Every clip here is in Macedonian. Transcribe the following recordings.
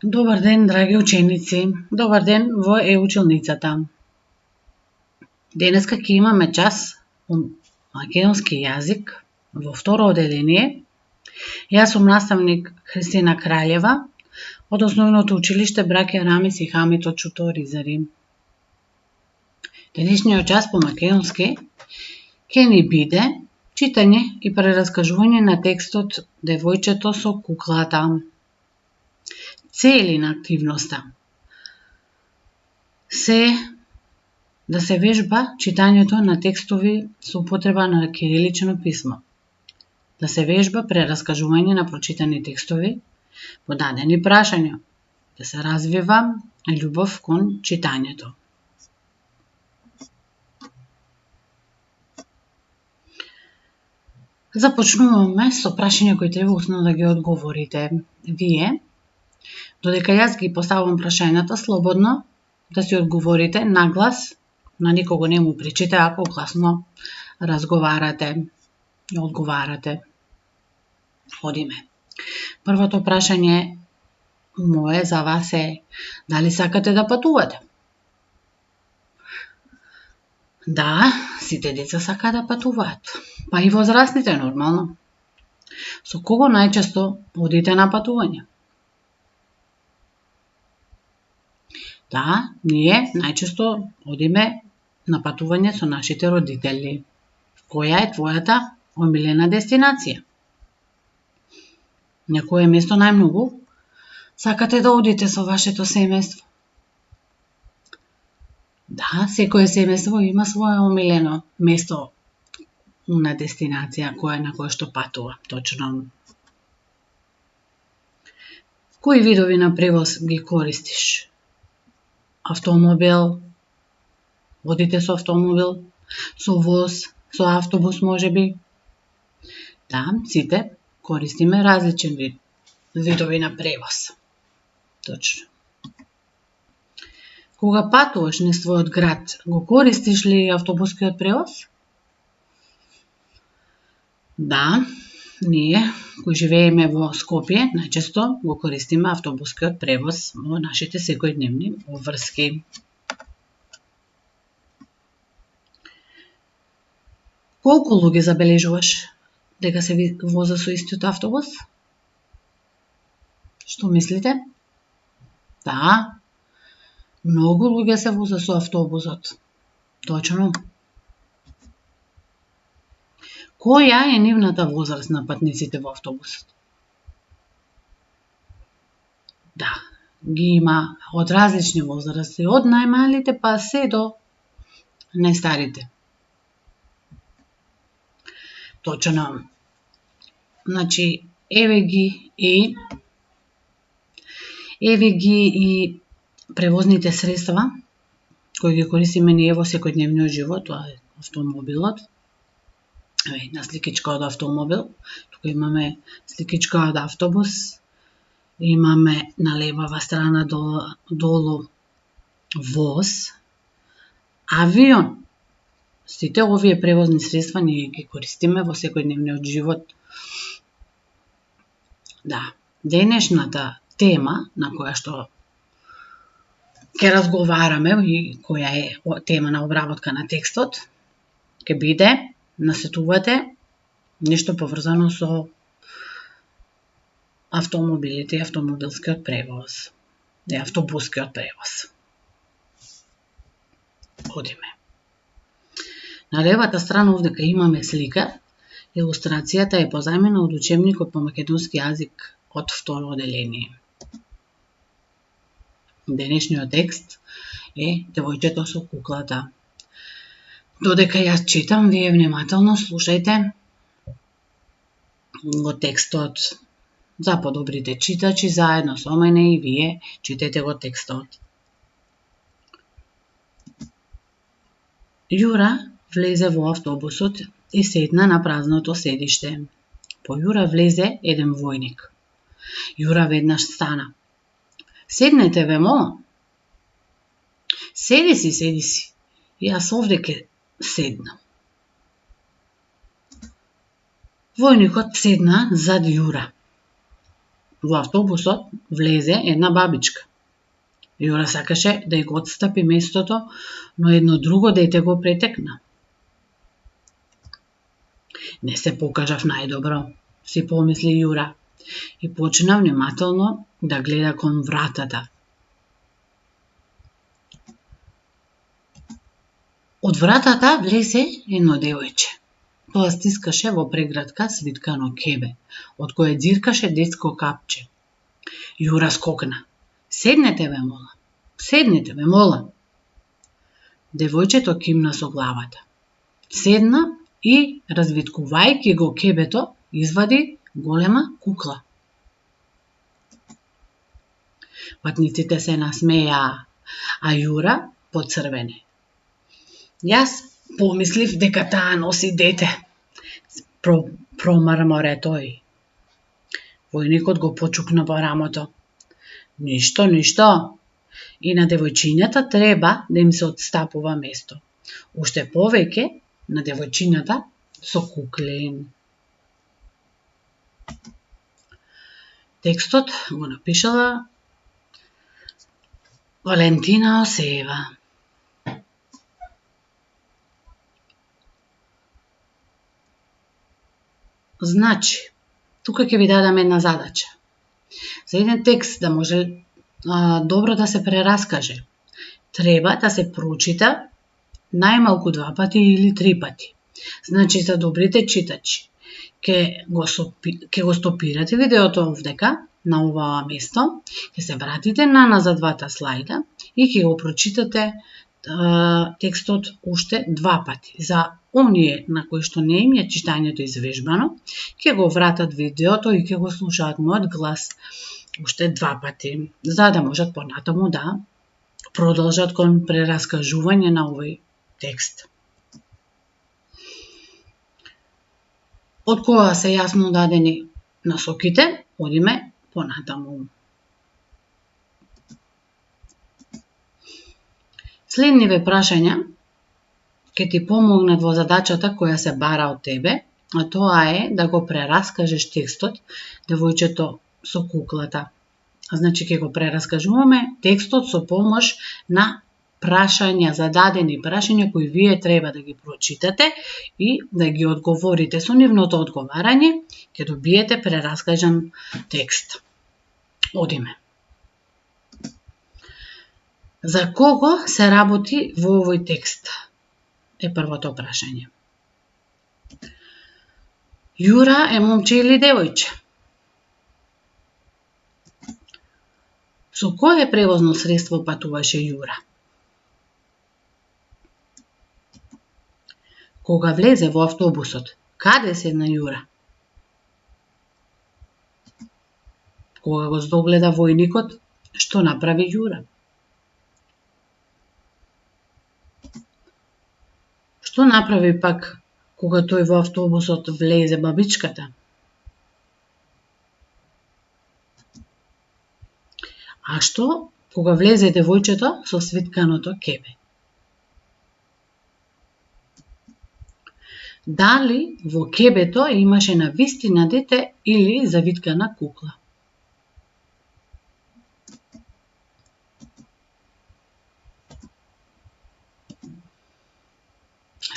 Добар ден, драги ученици. Добар ден во училницата. Денеска ќе имаме час по македонски јазик во второ оделение. Јас сум наставник Христина Краљева од Основното училиште Браќа Рамис и Хамит од Чуторизари. Денешниот час по македонски ќе ни биде читање и прераскажување на текстот Девојчето со куклата. Цели на активноста се да се вежба читањето на текстови со употреба на кирилично писмо, да се вежба прераскажување на прочитани текстови по дадени прашања, да се развива љубов кон читањето. Започнуваме со прашања кои треба усно да ги одговорите вие. Додека јас ги поставам прашањата, слободно да си одговорите на глас, на никого не му причите ако гласно разговарате и одговарате. Одиме. Првото прашање мое за вас е: дали сакате да патувате? Да, сите деца сакаат да патуваат, па и возрастните нормално. Со кого најчесто одите на патување? Да, ние најчесто одиме на патување со нашите родители. Која е твојата омилена дестинација? На кое место најмногу сакате да одите со вашето семејство? Да, секое семејство има свое омилено место на дестинација на која што патува, точно. Кои видови на превоз ги користиш? Автомобил, водите со автомобил, со воз, со автобус можеби? Да, сите користиме различен видови на превоз. Точно. Кога патуваш низ својот град, го користиш ли автобускиот превоз? Да, ние кои живееме во Скопје, најчесто го користиме автобускиот превоз во нашите секојдневни обврски. Колку луѓе забележуваш дека се возат со истиот автобус? Што мислите? Да, многу луѓе се возат со автобусот. Точно. Која е нивната возраст на патниците во автобусот? Да, ги има од различни возрасти, од најмалите па се до најстарите. Точно. Значи, еве ги и превозните средства кои ги користиме ние во секојдневниот живот, тоа е автомобилот. Една сликичка од автомобил, тука имаме сликичка од автобус, имаме на левава страна долу воз, авион. Сите овие превозни средства ние ги користиме во секојдневниот живот. Да, денешната тема на која што ќе разговараме и која е тема на обработка на текстот, ќе биде, насетувате, нешто поврзано со автомобилите и автомобилскиот превоз, и автобускиот превоз. Одиме. На левата страна овдека имаме слика. Илустрацијата е позајмена од учебникот по македонски јазик од второ оделение. Денешниот текст е Девојчето со куклата. Додека јас читам, вие внимателно слушајте го текстот. За подобрите читачи, заедно со мене и вие читете го текстот. Јура влезе во автобусот и седна на празното седиште. По Јура влезе еден војник. Јура веднаш стана. Седнете ве, молам. Седи си. Јас овде ке седнам. Војникот седна зад Јура. во автобусот влезе една бабичка. Јура сакаше да ја го отстапи местото, но едно друго дете го претекна. Не се покажав најдобро, си помисли Јура и почна внимателно да гледа кон вратата. Од вратата влезе едно девојче. Тоа стискаше во прегратка свиткано кебе, од кое дзиркаше детско капче. Јура скокна. Седнете ве, мола. Седнете ве, мола. Девојчето кимна со главата. Седна и, развиткувајќи го кебето, извади голема кукла. Патниците се насмеја, а Јура поцрвене. Јас помислив дека таа носи дете. Промрморе тој. Војникот го почукна по рамото. Ништо, ништо. И на девојчињата треба да им се отстапува место. Уште повеќе на девојчињата со куклен. Текстот го напишала Валентина Осеева. Значи, тука ќе ви дадам една задача. За еден текст да може добро да се прераскаже, треба да се прочита најмалку 2 пати или 3 пати. Значи, за добрите читачи, ќе го стопирате видеото овдека, на ова место, ќе се вратите назад 2 слајда и ќе го прочитате текстот уште 2 пати. За оние на кои што не им е читањето извежбано, ќе го вратат видеото и ќе го слушаат мојот глас уште 2 пати, за да можат понатаму да продолжат кон прераскажување на овој текст. Од кога се јасно дадени насоките, одиме понатаму. Следниве прашања ќе ти помогнат во задачата која се бара од тебе, а тоа е да го прераскажеш текстот Девојчето со куклата. Значи, ќе го прераскажуваме текстот со помош на прашања, зададени прашања кои вие треба да ги прочитате и да ги одговорите. Со нивното одговарање ќе добиете прераскажан текст. Одиме. За кого се работи во овој текст? Е првото прашање. Јура е момче или девојче? Со кое превозно средство патуваше Јура? Кога влезе во автобусот, каде седна Јура? Кога го здогледа војникот, што направи Јура? Што направи пак кога тој во автобусот влезе бабичката? А што кога влезе девојчето со свитканото кебе? Дали во кебето имаше навистина дете или завиткана кукла?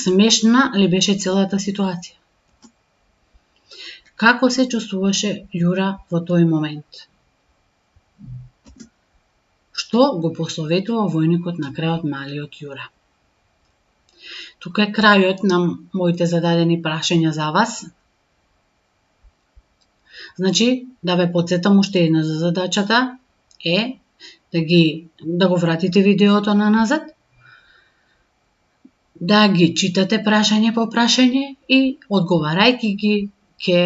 Смешна ли беше целата ситуација? Како се чувствуваше Јура во тој момент? Што го посоветува војникот на крајот малиот Јура? Тука е крајот на моите зададени прашања за вас. Значи, да ве потсетам уште една за задачата е да го вратите видеото назад, да ги читате прашање по прашање и одговарајќи ги ќе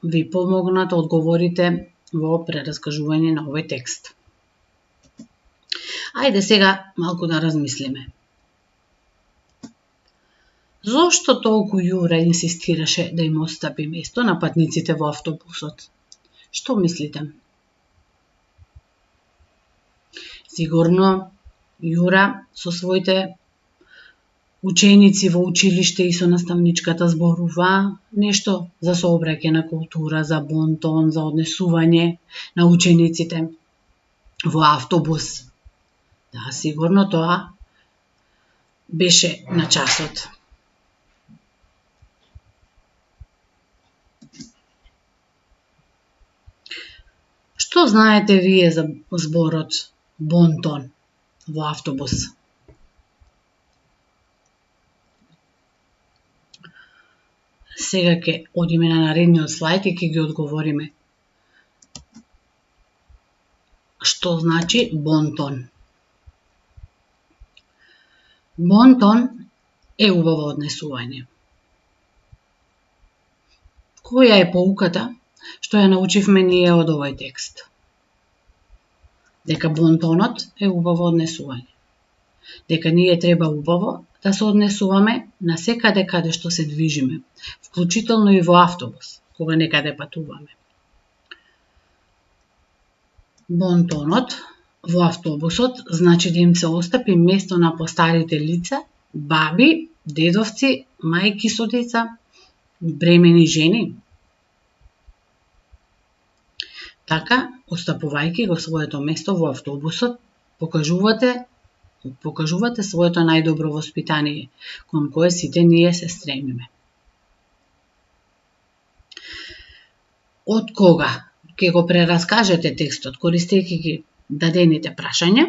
ви помогнат да одговорите во прераскажување на овој текст. Ајде сега малку да размислиме. Зошто толку Јура инсистираше да им отстапи место на патниците во автобусот? Што мислите? Сигурно Јура со своите ученици во училиште и со наставничката зборува нешто за сообраќајна култура, за бонтон, за однесување на учениците во автобус. Да, сигурно тоа беше на часот. Што знаете вие за зборот бонтон во автобус? Сега ќе одиме на наредниот слајд и ќе ги одговориме. Што значи бонтон? Бонтон е убаво однесување. Која е поуката што ја научивме ние од овој текст? Дека бонтонот е убаво однесување. Дека ние треба убаво да се однесуваме на секаде каде што се движиме, вклучително и во автобус, кога некаде патуваме. Бонтонот во автобусот значи да им се остапи место на постарите лица, баби, дедовци, мајки со деца, бремени жени. Така, остапувајќи го своето место во автобусот, покажувате своето најдобро воспитание, кон кое сите ние се стремиме. Од кога ќе го прераскажете текстот, користејќи ги дадените прашања,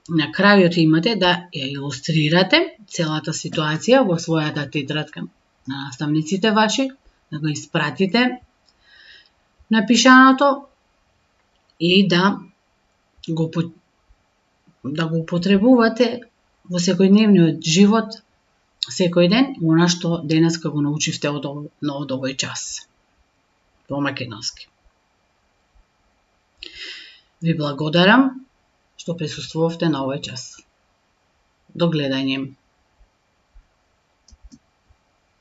на крајот имате да ја илустрирате целата ситуација во својата тетрадка на наставниците ваши, да го испратите напишаното и да го употребувате во секојдневниот живот, секој ден, она што денеска го научивте од овој час по македонски. Ви благодарам што присуствувавте на овој час. До гледање.